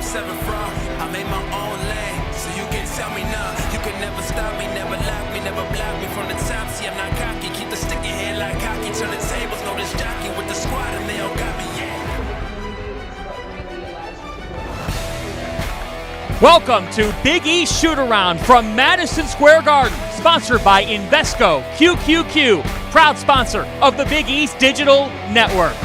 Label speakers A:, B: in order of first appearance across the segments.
A: 7 from. I made my own lane, so you can tell me nothing. You can never stop me, never lock me, never block me from the top. See, I'm not cocky, keep the stick in hand like hockey. Turn the tables, know this jockey with the squad, and they all got me, yeah.
B: Welcome to Big East Shootaround from Madison Square Garden, sponsored by Invesco QQQ, proud sponsor of the Big East Digital Network.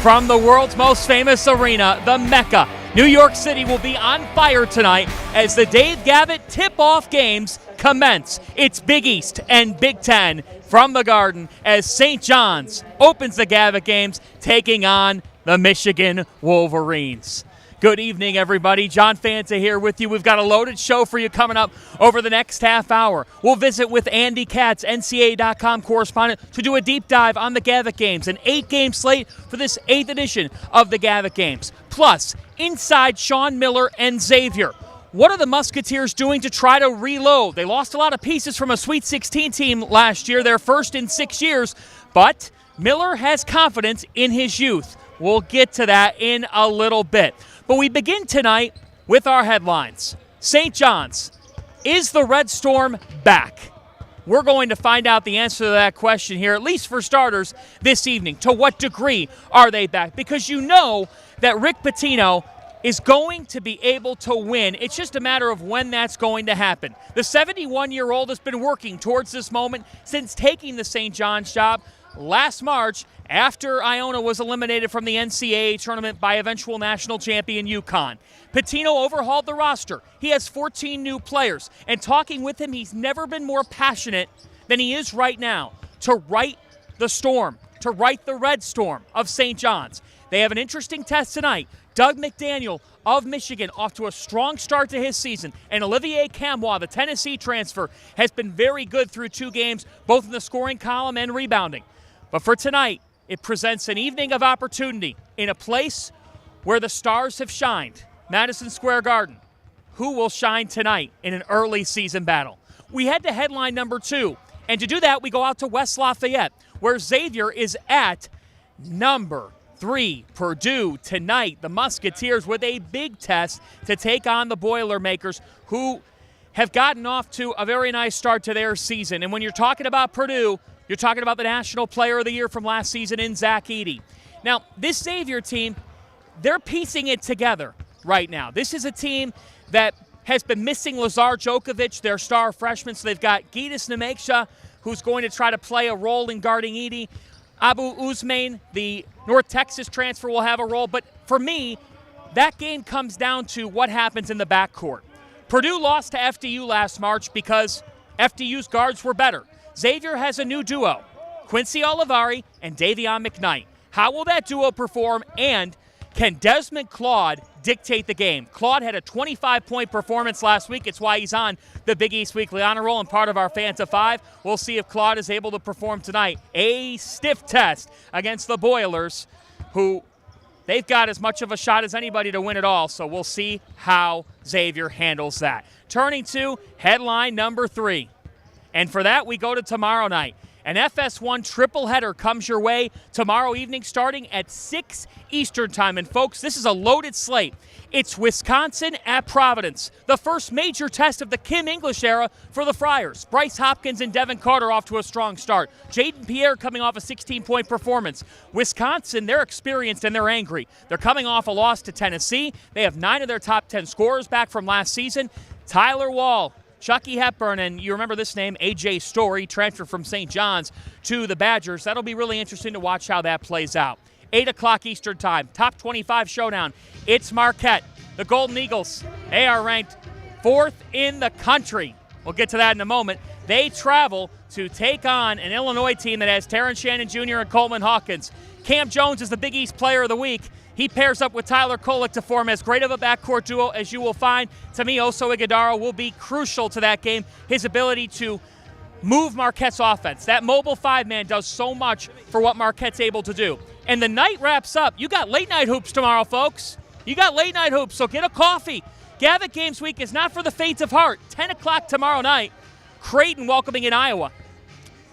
B: From the world's most famous arena, the Mecca, New York City will be on fire tonight as the Dave Gavit tip-off games commence. It's Big East and Big Ten from the Garden as St. John's opens the Gavit Games, taking on the Michigan Wolverines. Good evening, everybody. John Fanta here with you. We've got a loaded show for you coming up over the next half hour. We'll visit with Andy Katz, NCAA.com correspondent, to do a deep dive on the Gavit Games, an 8-game slate for this 8th edition of the Gavit Games. Plus, inside Sean Miller and Xavier. What are the Musketeers doing to try to reload? They lost a lot of pieces from a Sweet 16 team last year, their first in 6 years, but Miller has confidence in his youth. We'll get to that in a little bit. But we begin tonight with our headlines. St. John's, is the Red Storm back? We're going to find out the answer to that question here, at least for starters, this evening. To what degree are they back? Because you know that Rick Pitino is going to be able to win. It's just a matter of when that's going to happen. The 71-year-old has been working towards this moment since taking the St. John's job last March after Iona was eliminated from the NCAA tournament by eventual national champion UConn. Pitino overhauled the roster. He has 14 new players. And talking with him, he's never been more passionate than he is right now to right the storm, to right the Red Storm of St. John's. They have an interesting test tonight. Doug McDaniel of Michigan off to a strong start to his season. And Olivier Camois, the Tennessee transfer, has been very good through 2 games, both in the scoring column and rebounding. But for tonight, it presents an evening of opportunity in a place where the stars have shined, Madison Square Garden. Who will shine tonight in an early season battle? We head to headline number 2, and to do that, we go out to West Lafayette, where Xavier is at number 3, Purdue tonight. The Musketeers with a big test to take on the Boilermakers, who have gotten off to a very nice start to their season. And when you're talking about Purdue, you're talking about the National Player of the Year from last season in Zach Edey. Now, this Xavier team, they're piecing it together right now. This is a team that has been missing Lazar Djokovic, their star freshman. So they've got Gitas Nemeksha, who's going to try to play a role in guarding Edey. Abu Usman, the North Texas transfer, will have a role. But for me, that game comes down to what happens in the backcourt. Purdue lost to FDU last March because FDU's guards were better. Xavier has a new duo, Quincy Olivari and Davion McKnight. How will that duo perform, and can Desmond Claude dictate the game? Claude had a 25-point performance last week. It's why he's on the Big East Weekly Honor Roll and part of our Fanta 5. We'll see if Claude is able to perform tonight. A stiff test against the Boilers, who they've got as much of a shot as anybody to win it all, so we'll see how Xavier handles that. Turning to headline number 3. And for that, we go to tomorrow night. An FS1 triple header comes your way tomorrow evening starting at 6 Eastern time. And folks, this is a loaded slate. It's Wisconsin at Providence, the first major test of the Kim English era for the Friars. Bryce Hopkins and Devin Carter off to a strong start. Jaden Pierre coming off a 16-point performance. Wisconsin, they're experienced and they're angry. They're coming off a loss to Tennessee. They have 9 of their top 10 scorers back from last season. Tyler Wall, Chucky Hepburn, and you remember this name, A.J. Story, transferred from St. John's to the Badgers. That'll be really interesting to watch how that plays out. 8 o'clock Eastern time, top 25 showdown. It's Marquette. The Golden Eagles, they are ranked 4th in the country. We'll get to that in a moment. They travel to take on an Illinois team that has Terrence Shannon Jr. and Coleman Hawkins. Cam Jones is the Big East Player of the Week. He pairs up with Tyler Kolek to form as great of a backcourt duo as you will find. To me, Oso Ighodaro will be crucial to that game. His ability to move Marquette's offense. That mobile 5-man does so much for what Marquette's able to do. And the night wraps up. You got late night hoops tomorrow, folks. You got late night hoops, so get a coffee. Gavit Games Week is not for the faint of heart. 10 o'clock tomorrow night, Creighton welcoming in Iowa.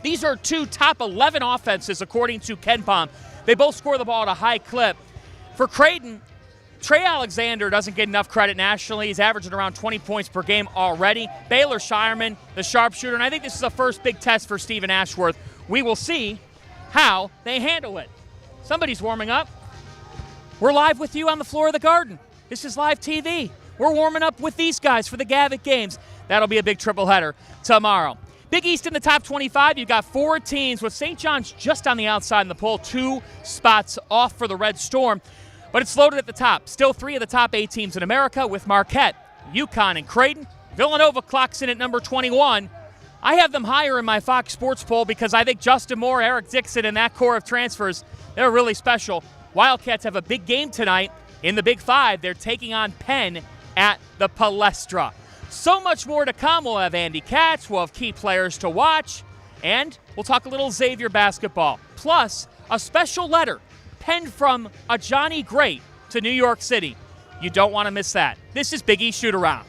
B: These are 2 top 11 offenses, according to KenPom. They both score the ball at a high clip. For Creighton, Trey Alexander doesn't get enough credit nationally. He's averaging around 20 points per game already. Baylor Shireman, the sharpshooter, and I think this is the first big test for Stephen Ashworth. We will see how they handle it. Somebody's warming up. We're live with you on the floor of the Garden. This is live TV. We're warming up with these guys for the Gavit Games. That'll be a big triple header tomorrow. Big East in the top 25. You've got 4 teams with St. John's just on the outside in the poll, 2 spots off for the Red Storm. But it's loaded at the top. Still 3 of the top 8 teams in America with Marquette, UConn, and Creighton. Villanova clocks in at number 21. I have them higher in my Fox Sports poll because I think Justin Moore, Eric Dixon, and that core of transfers, they're really special. Wildcats have a big game tonight in the Big 5. They're taking on Penn at the Palestra. So much more to come. We'll have Andy Katz. We'll have key players to watch. And we'll talk a little Xavier basketball. Plus, a special letter penned from a Johnny Great to New York City. You don't want to miss that. This is Big East Shootaround.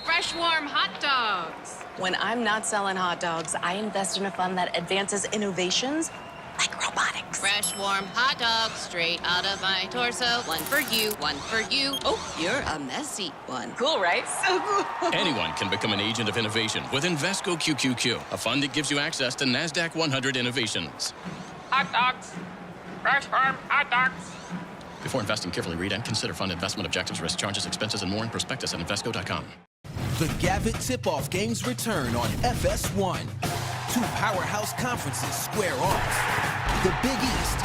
C: Fresh, warm hot dogs.
D: When I'm not selling hot dogs, I invest in a fund that advances innovations like robotics.
C: Fresh, warm hot dogs straight out of my torso. One for you, one for you. Oh, you're a messy one.
D: Cool, right? So cool.
E: Anyone can become an agent of innovation with Invesco QQQ, a fund that gives you access to NASDAQ 100 innovations.
F: Hot dogs. Fresh farm hot dogs.
E: Before investing, carefully read and consider fund investment objectives, risk, charges, expenses, and more in prospectus at Invesco.com.
G: The Gavit Tip-Off Games return on FS1. 2 powerhouse conferences square off. The Big East.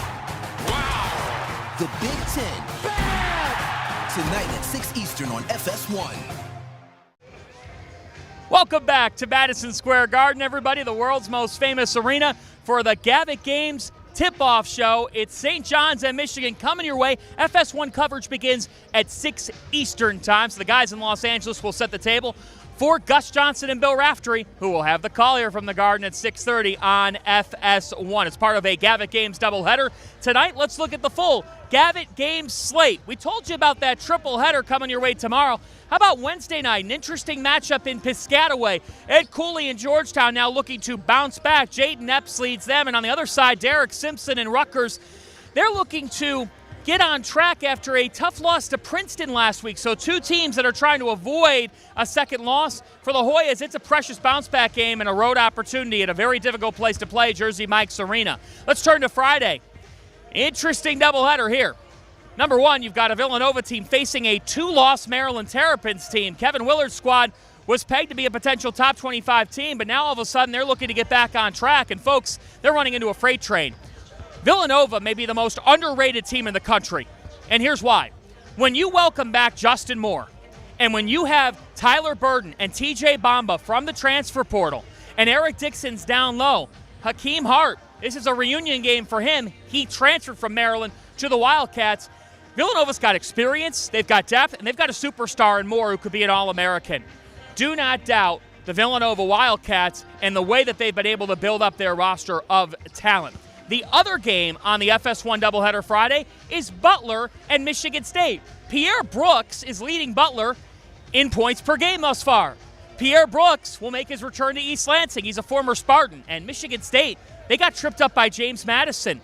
G: Wow. The Big Ten. Bad. Tonight at 6 Eastern on FS1.
B: Welcome back to Madison Square Garden, everybody, the world's most famous arena for the Gavit Games tip-off show. It's St. John's and Michigan coming your way. FS1 coverage begins at 6 Eastern time, so the guys in Los Angeles will set the table for Gus Johnson and Bill Raftery, who will have the call here from the Garden at 6:30 on FS1. It's part of a Gavit Games doubleheader. Tonight, let's look at the full Gavit Games slate. We told you about that triple header coming your way tomorrow. How about Wednesday night? An interesting matchup in Piscataway. Ed Cooley and Georgetown now looking to bounce back. Jaden Epps leads them, and on the other side, Derek Simpson and Rutgers, they're looking to get on track after a tough loss to Princeton last week. So 2 teams that are trying to avoid a second loss. For the Hoyas, it's a precious bounce-back game and a road opportunity at a very difficult place to play, Jersey Mike's Arena. Let's turn to Friday. Interesting doubleheader here. Number 1, you've got a Villanova team facing a 2-loss Maryland Terrapins team. Kevin Willard's squad was pegged to be a potential top 25 team, but now all of a sudden they're looking to get back on track. And folks, they're running into a freight train. Villanova may be the most underrated team in the country, and here's why. When you welcome back Justin Moore, and when you have Tyler Burden and TJ Bamba from the transfer portal, and Eric Dixon's down low, Hakeem Hart, this is a reunion game for him. He transferred from Maryland to the Wildcats. Villanova's got experience, they've got depth, and they've got a superstar in Moore who could be an All-American. Do not doubt the Villanova Wildcats and the way that they've been able to build up their roster of talent. The other game on the FS1 doubleheader Friday is Butler and Michigan State. Pierre Brooks is leading Butler in points per game thus far. Pierre Brooks will make his return to East Lansing. He's a former Spartan. And Michigan State, they got tripped up by James Madison.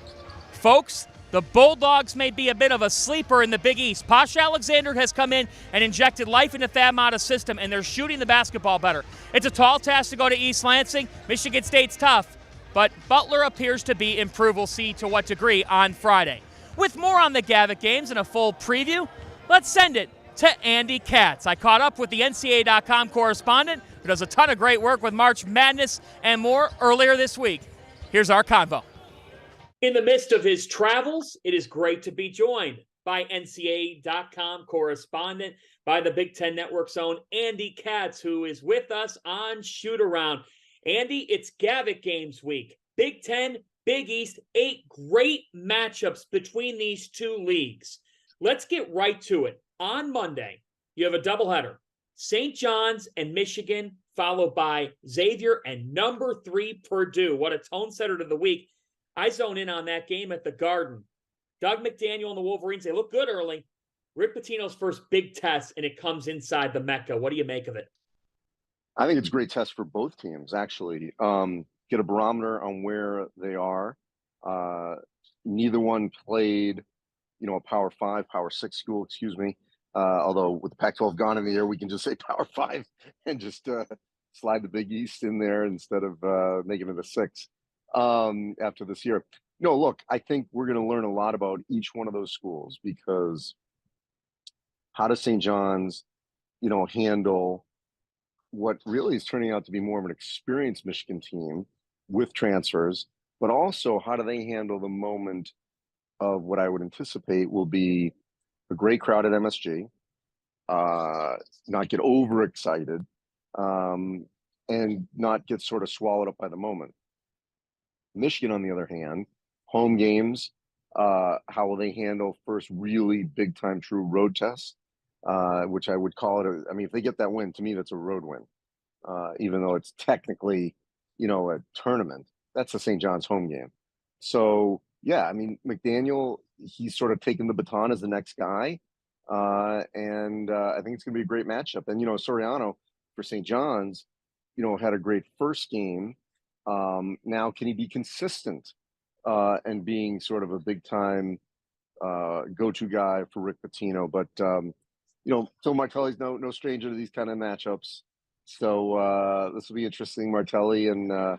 B: Folks, the Bulldogs may be a bit of a sleeper in the Big East. Posh Alexander has come in and injected life into Thad Matta's system, and they're shooting the basketball better. It's a tall task to go to East Lansing. Michigan State's tough. But Butler appears to be improved. We'll see to what degree on Friday. With more on the Gavit Games and a full preview, let's send it to Andy Katz. I caught up with the NCAA.com correspondent who does a ton of great work with March Madness and more earlier this week. Here's our convo. In the midst of his travels, it is great to be joined by NCAA.com correspondent, by the Big Ten Network's own Andy Katz, who is with us on Shootaround. Andy, it's Gavit Games week. Big Ten, Big East, 8 great matchups between these 2 leagues. Let's get right to it. On Monday, you have a doubleheader. St. John's and Michigan, followed by Xavier and number 3 Purdue. What a tone setter to the week. I zone in on that game at the Garden. Doug McDaniel and the Wolverines, they look good early. Rick Pitino's first big test, and it comes inside the Mecca. What do you make of it?
H: I think it's a great test for both teams, actually. Get a barometer on where they are. Neither one played, a Power 5, Power 6 school, excuse me. Although with the Pac-12 gone in the air, we can just say Power 5 and just slide the Big East in there instead of making it a 6 after this year. No, look, I think we're going to learn a lot about each one of those schools, because how does St. John's, handle what really is turning out to be more of an experienced Michigan team with transfers, but also how do they handle the moment of what I would anticipate will be a great crowd at MSG, not get overexcited, and not get sort of swallowed up by the moment. Michigan, on the other hand, home games, how will they handle first really big time true road test, which I would call it. If they get that win, to me, that's a road win, even though it's technically, a tournament. That's a St. John's home game. So yeah, McDaniel, he's sort of taken the baton as the next guy, and I think it's going to be a great matchup. And Soriano for St. John's, had a great first game. Now, can he be consistent and being sort of a big time go-to guy for Rick Pitino? But Phil Martelli's no stranger to these kind of matchups. So this will be interesting. Martelli and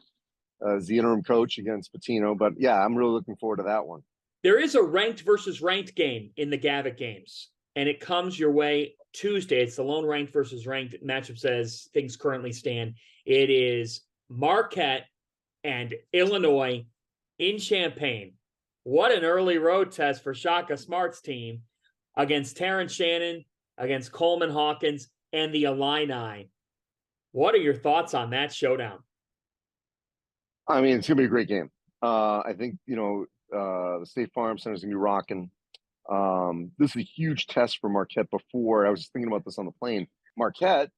H: as the interim coach against Pitino. But yeah, I'm really looking forward to that one.
B: There is a ranked versus ranked game in the Gavit Games, and it comes your way Tuesday. It's the lone ranked versus ranked matchup as things currently stand. It is Marquette and Illinois in Champaign. What an early road test for Shaka Smart's team against Terrence Shannon, against Coleman Hawkins, and the Illini. What are your thoughts on that showdown?
H: It's going to be a great game. I think, the State Farm Center is going to be rocking. This is a huge test for Marquette before. I was just thinking about this on the plane. Marquette,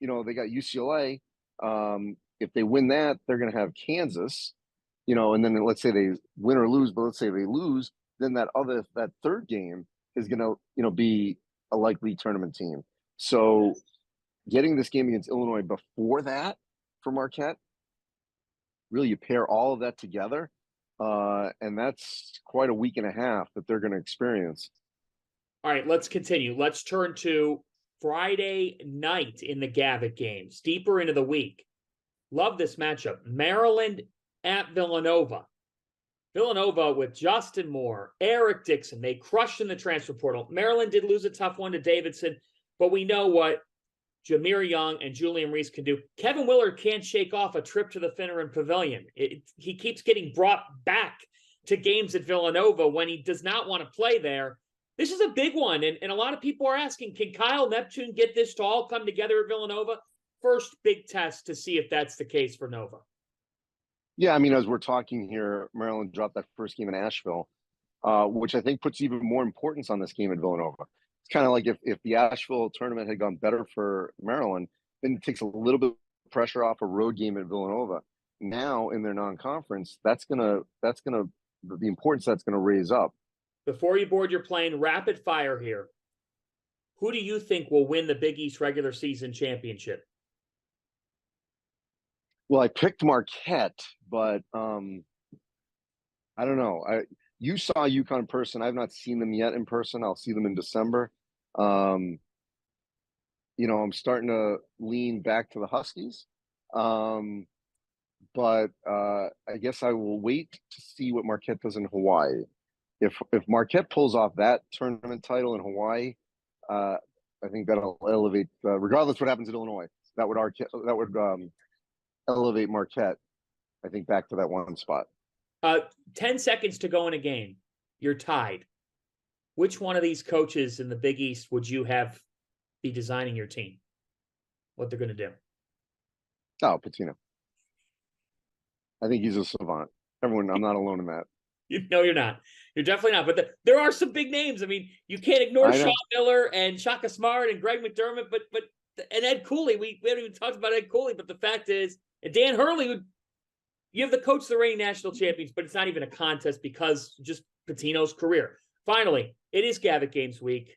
H: they got UCLA. If they win that, they're going to have Kansas, and then let's say they win or lose, but let's say they lose, then that third game is going to, be a likely tournament team. So getting this game against Illinois before that for Marquette, really you pair all of that together, and that's quite a week and a half that they're going to experience.
B: All right, let's continue. Let's turn to Friday night in the Gavit Games, deeper into the week. Love this matchup. Maryland at Villanova. Villanova with Justin Moore, Eric Dixon. They crushed in the transfer portal. Maryland did lose a tough one to Davidson, but we know what Jameer Young and Julian Reese can do. Kevin Willard can't shake off a trip to the Finneran Pavilion. He keeps getting brought back to games at Villanova when he does not want to play there. This is a big one, and a lot of people are asking, can Kyle Neptune get this to all come together at Villanova? First big test to see if that's the case for Nova.
H: Yeah, as we're talking here, Maryland dropped that first game in Asheville, which I think puts even more importance on this game at Villanova. It's kind of like if the Asheville tournament had gone better for Maryland, then it takes a little bit of pressure off a road game at Villanova. Now in their non-conference, that's gonna the importance that's gonna raise up.
B: Before you board your plane, rapid fire here. Who do you think will win the Big East regular season championship?
H: Well, I picked Marquette, but I don't know. You saw UConn in person. I've not seen them yet in person. I'll see them in December. I'm starting to lean back to the Huskies. But I guess I will wait to see what Marquette does in Hawaii. If Marquette pulls off that tournament title in Hawaii, I think that'll elevate, regardless of what happens in Illinois, that would elevate Marquette, I think, back to that one spot.
B: 10 seconds to go in a game. You're tied. Which one of these coaches in the Big East would you have be designing your team? What they're going to do?
H: Oh, Pitino. I think he's a savant. Everyone, I'm not alone in that.
B: No, you're not. You're definitely not. But there are some big names. You can't ignore Sean Miller and Shaka Smart and Greg McDermott, and Ed Cooley. We haven't even talked about Ed Cooley, but the fact is, and Dan Hurley, you have the coach of the reigning national champions, but it's not even a contest because just Pitino's career. Finally, it is Gavit Games week.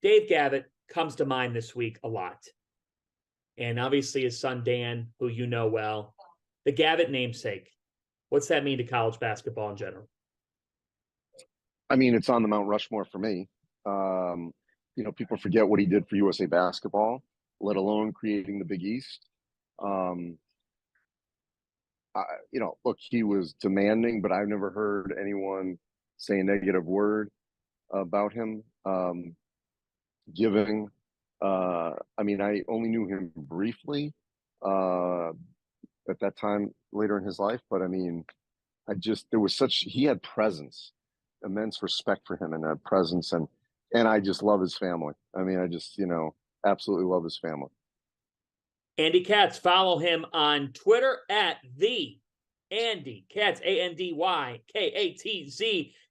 B: Dave Gavit comes to mind this week a lot. And obviously his son Dan, who you know well, the Gavit namesake. What's that mean to college basketball in general?
H: I mean, it's on the Mount Rushmore for me. You know, people forget what he did for USA basketball, let alone creating the Big East. You know, look, he was demanding, but I've never heard anyone say a negative word about him. Giving, I mean, I only knew him briefly at that time later in his life, but I mean, there was he had presence, immense respect for him and that presence. And I just love his family. I mean, I just, you know, absolutely love his family.
B: Andy Katz, follow him on Twitter at the Andy Katz, ANDYKATZ.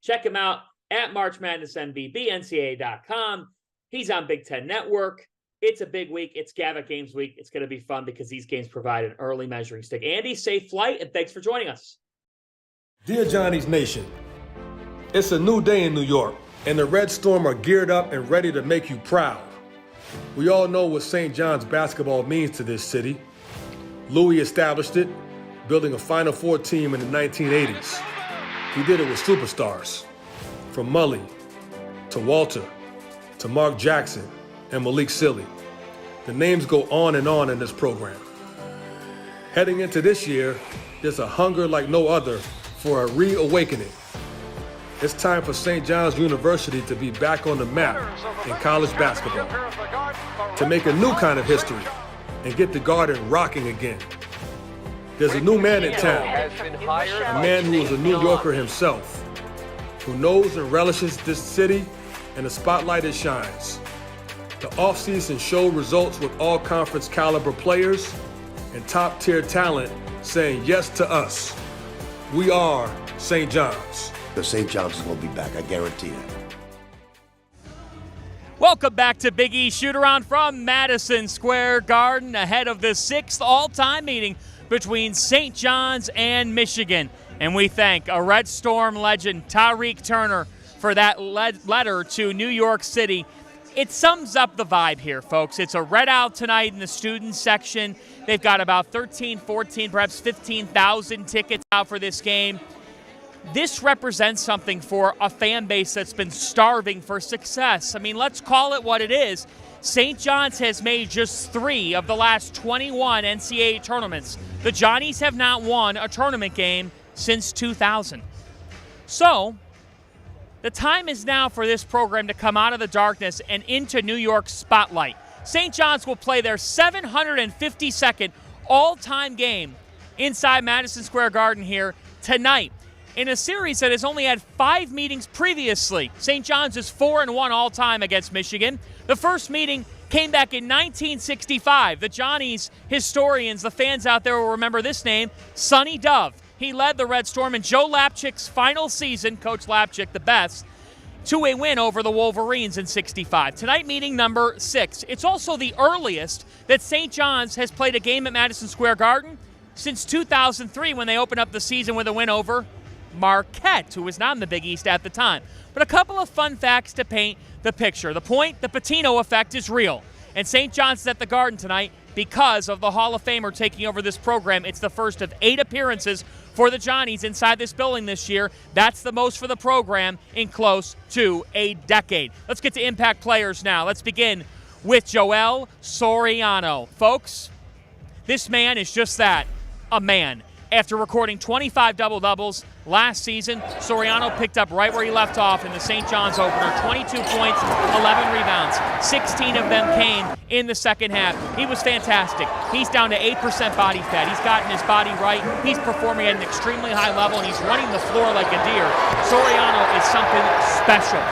B: Check him out at March Madness MVB, NCAA.com. He's on Big Ten Network. It's a big week. It's Gavit Games week. It's going to be fun because these games provide an early measuring stick. Andy, safe flight, and thanks for joining us.
I: Dear Johnny's Nation, it's a new day in New York, and the Red Storm are geared up and ready to make you proud. We all know what St. John's basketball means to this city. Louis established it, building a Final Four team in the 1980s. He did it with superstars, from Mully to Walter to Mark Jackson and Malik Silly. The names go on in this program. Heading into this year, there's a hunger like no other for a reawakening. It's time for St. John's University to be back on the map in college basketball, to make a new kind of history and get the Garden rocking again. There's a new man in town, a man who is a New Yorker himself, who knows and relishes this city and the spotlight it shines. The offseason show results with all-conference caliber players and top-tier talent saying yes to us. We are St. John's.
J: The St. John's is going to be back, I guarantee it.
B: Welcome back to Big East Shoot-Around from Madison Square Garden ahead of the 6th all-time meeting between St. John's and Michigan. And we thank a Red Storm legend, Tariq Turner, for that letter to New York City. It sums up the vibe here, folks. It's a red out tonight in the student section. They've got about 13, 14, perhaps 15,000 tickets out for this game. This represents something for a fan base that's been starving for success. I mean, let's call it what it is. St. John's has made just 3 of the last 21 NCAA tournaments. The Johnnies have not won a tournament game since 2000. So, the time is now for this program to come out of the darkness and into New York's spotlight. St. John's will play their 752nd all-time game inside Madison Square Garden here tonight, in a series that has only had 5 meetings previously. St. John's is 4-1 all-time against Michigan. The first meeting came back in 1965. The Johnnies historians, the fans out there will remember this name, Sonny Dove. He led the Red Storm in Joe Lapchick's final season, Coach Lapchick the best, to a win over the Wolverines in 65. Tonight, meeting number 6. It's also the earliest that St. John's has played a game at Madison Square Garden since 2003, when they opened up the season with a win over Marquette, who was not in the Big East at the time. But a couple of fun facts to paint the picture. The point, the Patino effect is real. And St. John's is at the Garden tonight because of the Hall of Famer taking over this program. It's the first of 8 appearances for the Johnnies inside this building this year. That's the most for the program in close to a decade. Let's get to impact players now. Let's begin with Joel Soriano. Folks, this man is just that, a man. After recording 25 double-doubles last season, Soriano picked up right where he left off in the St. John's opener. 22 points, 11 rebounds. 16 of them came in the second half. He was fantastic. He's down to 8% body fat. He's gotten his body right. He's performing at an extremely high level, and he's running the floor like a deer. Soriano is something special,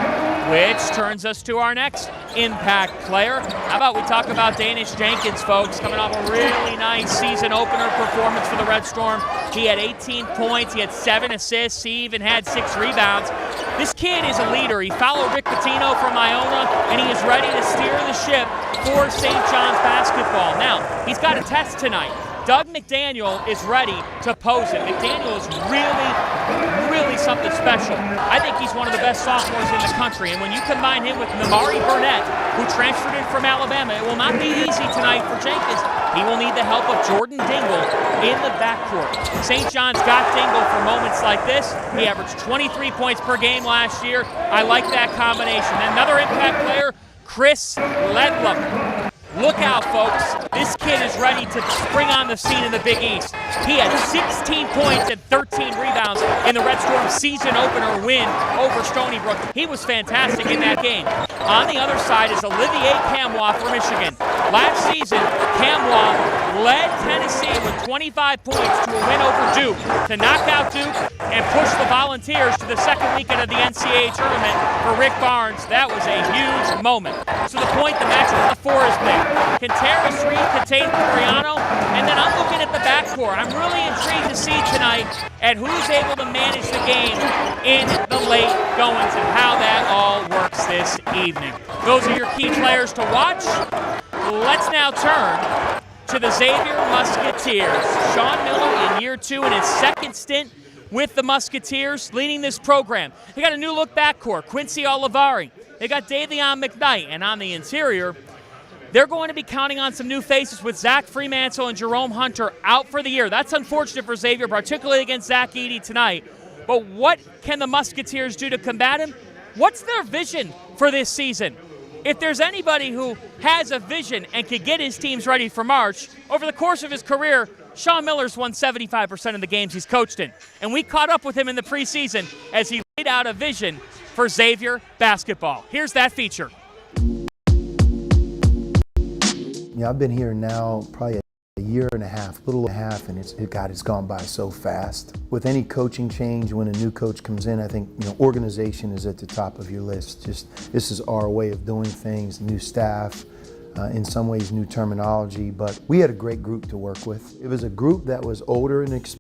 B: which turns us to our next impact player. How about we talk about Danish Jenkins, folks, coming off a really nice season opener performance for the Red Storm. He had 18 points, he had 7 assists, he even had 6 rebounds. This kid is a leader. He followed Rick Pitino from Iona, and he is ready to steer the ship for St. John's basketball. Now, he's got a test tonight. Doug McDaniel is ready to pose it. McDaniel is really something special. I think he's one of the best sophomores in the country, and when you combine him with Namari Burnett, who transferred in from Alabama, it will not be easy tonight for Jenkins. He will need the help of Jordan Dingle in the backcourt. St. John's got Dingle for moments like this. He averaged 23 points per game last year. I like that combination. Another impact player, Chris Ledlam. Look out, folks. This kid is ready to spring on the scene in the Big East. He had 16 points and 13 rebounds in the Red Storm season opener win over Stony Brook. He was fantastic in that game. On the other side is Olivier Camwa for Michigan. Last season, Camwa led Tennessee with 25 points to a win over Duke to knock out Duke and push the Volunteers to the second weekend of the NCAA tournament for Rick Barnes. That was a huge moment. So the point, the matchup of the four is big. Quintero, Reed, Tate, Mariano, and then I'm looking at the backcourt. I'm really intrigued to see tonight at who's able to manage the game in the late goings and how that all works this evening. Those are your key players to watch. Let's now turn to the Xavier Musketeers. Sean Miller in year 2 in his second stint with the Musketeers, leading this program. They got a new look backcourt, Quincy Olivari. They got Davion McKnight, and on the interior, they're going to be counting on some new faces with Zach Fremantle and Jerome Hunter out for the year. That's unfortunate for Xavier, particularly against Zach Edey tonight. But what can the Musketeers do to combat him? What's their vision for this season? If there's anybody who has a vision and could get his teams ready for March, over the course of his career, Sean Miller's won 75% of the games he's coached in. And we caught up with him in the preseason as he laid out a vision for Xavier basketball. Here's that feature.
K: Yeah, I've been here now probably a year and a half, and it's gone by so fast. With any coaching change, when a new coach comes in, I think organization is at the top of your list. Just this is our way of doing things, new staff, in some ways new terminology, but we had a great group to work with. It was a group that was older and experienced.